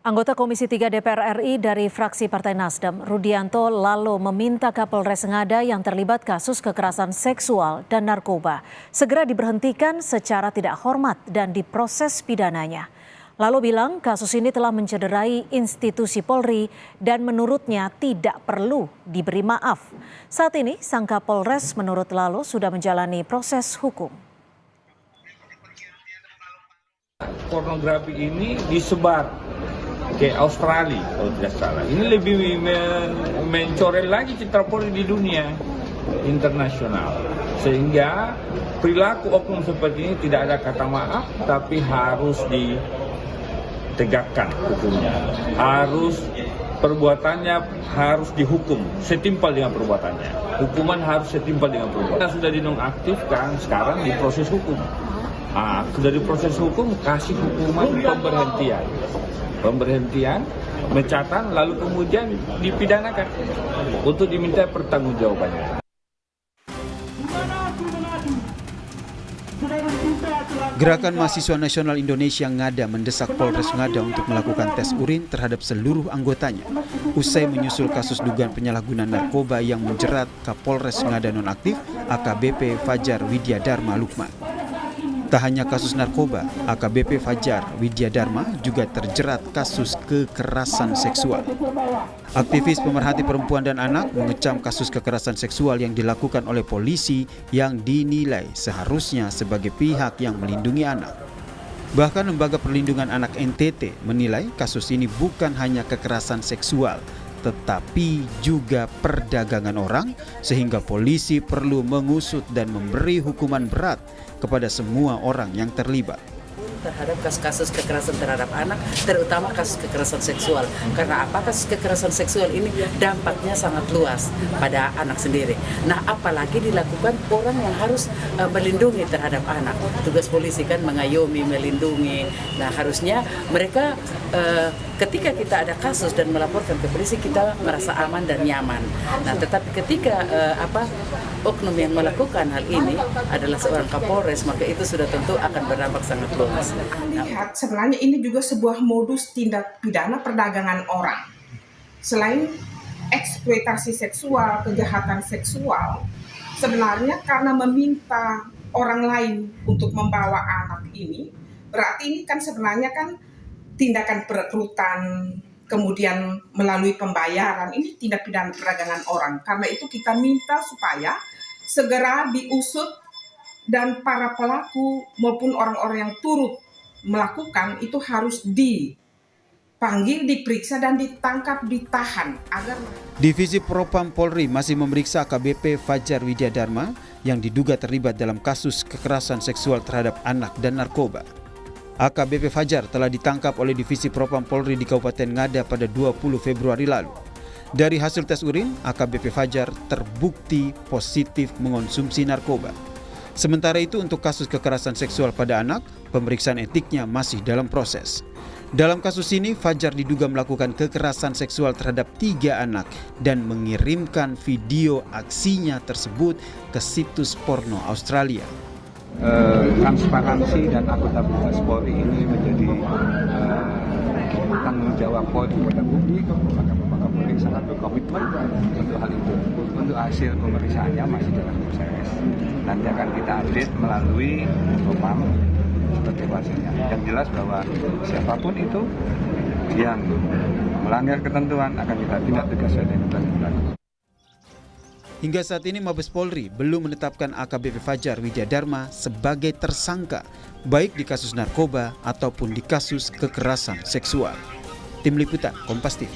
Anggota Komisi 3 DPR RI dari fraksi Partai Nasdem, Rudianto, lalu meminta Kapolres Ngada yang terlibat kasus kekerasan seksual dan narkoba segera diberhentikan secara tidak hormat dan diproses pidananya. Lalu bilang kasus ini telah mencederai institusi Polri dan menurutnya tidak perlu diberi maaf. Saat ini sang Kapolres menurut Lalu sudah menjalani proses hukum. Pornografi ini disebar ke Australia kalau tidak salah. Ini lebih mencoreng lagi citra Polri di dunia internasional. Sehingga perilaku oknum seperti ini tidak ada kata maaf, tapi harus ditegakkan hukumnya. Perbuatannya harus dihukum setimpal dengan perbuatannya. Hukuman harus setimpal dengan perbuatannya. Sudah dinonaktifkan, sekarang diproses hukum. Sudah diproses hukum, kasih hukuman pemberhentian, mecatan, lalu kemudian dipidanakan untuk diminta pertanggungjawabannya. Gerakan Mahasiswa Nasional Indonesia Ngada mendesak Polres Ngada untuk melakukan tes urin terhadap seluruh anggotanya usai menyusul kasus dugaan penyalahgunaan narkoba yang menjerat Kapolres Ngada nonaktif AKBP Fajar Widyadharma Lukman. Tak hanya kasus narkoba, AKBP Fajar Widyadharma juga terjerat kasus kekerasan seksual. Aktivis pemerhati perempuan dan anak mengecam kasus kekerasan seksual yang dilakukan oleh polisi yang dinilai seharusnya sebagai pihak yang melindungi anak. Bahkan Lembaga Perlindungan Anak NTT menilai kasus ini bukan hanya kekerasan seksual, tetapi juga perdagangan orang, sehingga polisi perlu mengusut dan memberi hukuman berat kepada semua orang yang terlibat. Terhadap kasus-kasus kekerasan terhadap anak, terutama kasus kekerasan seksual. Karena apa? Kasus kekerasan seksual ini dampaknya sangat luas pada anak sendiri. Nah, apalagi dilakukan orang yang harus melindungi terhadap anak. Tugas polisi kan mengayomi, melindungi. Nah, harusnya mereka ketika kita ada kasus dan melaporkan ke polisi, kita merasa aman dan nyaman. Nah, tetapi ketika oknum yang melakukan hal ini adalah seorang Kapolres, maka itu sudah tentu akan berdampak sangat luas. Lihat, sebenarnya ini juga sebuah modus tindak pidana perdagangan orang. Selain eksploitasi seksual, kejahatan seksual, sebenarnya karena meminta orang lain untuk membawa anak ini, berarti ini kan sebenarnya kan tindakan perekrutan, kemudian melalui pembayaran, ini tindak pidana perdagangan orang. Karena itu kita minta supaya segera diusut dan para pelaku maupun orang-orang yang turut melakukan itu harus dipanggil, diperiksa, dan ditangkap, ditahan agar. Divisi Propam Polri masih memeriksa AKBP Fajar Widyadharma yang diduga terlibat dalam kasus kekerasan seksual terhadap anak dan narkoba. AKBP Fajar telah ditangkap oleh Divisi Propam Polri di Kabupaten Ngada pada 20 Februari lalu. Dari hasil tes urin, AKBP Fajar terbukti positif mengonsumsi narkoba. Sementara itu untuk kasus kekerasan seksual pada anak, pemeriksaan etiknya masih dalam proses. Dalam kasus ini, Fajar diduga melakukan kekerasan seksual terhadap 3 anak dan mengirimkan video aksinya tersebut ke situs porno Australia. Transparansi dan akuntabilitas Polri ini menjadi tanggung jawab Polri kepada publik, maka Bapak Kapolri sangat berkomitmen untuk hal itu. Untuk hasil pemeriksaannya masih dalam proses. Nanti akan kita update melalui Propam seperti hasilnya. Yang jelas bahwa siapapun itu yang melanggar ketentuan akan kita tindak tegas sesuai dengan ketentuan. Hingga saat ini Mabes Polri belum menetapkan AKBP Fajar Widyadharma sebagai tersangka, baik di kasus narkoba ataupun di kasus kekerasan seksual. Tim Liputan Kompas TV.